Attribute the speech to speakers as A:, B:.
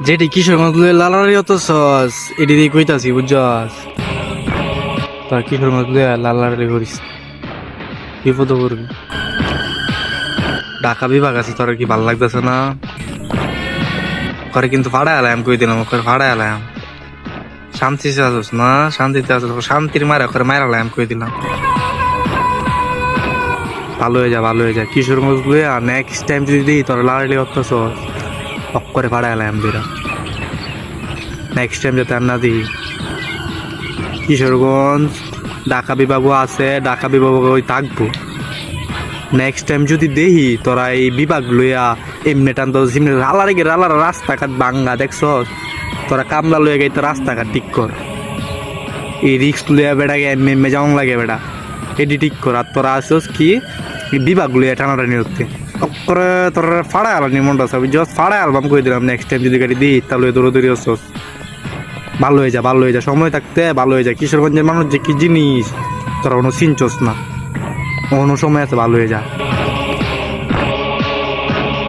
A: যেটি কিশোরগঞ্জ লালারি অত সস এটি দিয়ে কইতাছি বুঝছস তোর কিশোরগঞ্জ লালারি করিস বিপদ করবি। ঢাকা বিভাগ আছে তোর কি ভাল লাগতেছে না? করে কিন্তু ফাড়া এলাম কই দিলাম ওকে ফাড়া এলাম। শান্তিতে আসস না? শান্তিতে আসস, শান্তির মারা করে মারালাম কই দিলাম। ভালো হয়ে যা ভালো হয়ে যা কিশোরগঞ্জ লইয়া নেক্সট টাইম যদি দিই তোর লালারি অত সস করে ফাড়া এলাম দিরা। নেক্সট টাইম যাতে আর না দিই। কিশোরগঞ্জ ঢাকা বিভাগও আছে, ঢাকা বিভাগ ওই থাকবো। নেক্সট টাইম যদি দেখি তোরা এই বিভাগ লইয়া এমনি টান তো রালারে গে রালার রাস্তাঘাট ভাঙ্গা দেখছ, তোরা কামলা লইয়া গেই তো রাস্তাঘাট ঠিক কর। এই রিক্স লইয়া বেড়াকে এমনি যাওয়া লাগে বেড়া, এটি ঠিক কর। আর তোরা আসস কি বিভাগ লইয়া টানাটানি হচ্ছে করে তোর ফাড়া আলানি মনটা সব জাস্ট ফাড়া অ্যালবাম করে দিলাম। নেক্সট টাইম যদি গাড়ি দিই তাহলে দৌড়ি হচ্ছস। ভালো হয়ে যা ভালো হয়ে যা, সময় থাকতে ভালো হয়ে যা। কিশোরগঞ্জের মানুষ যে কি জিনিস তোরা কোনো চিনছস না, কোনো সময় আছে, ভালো হয়ে যা।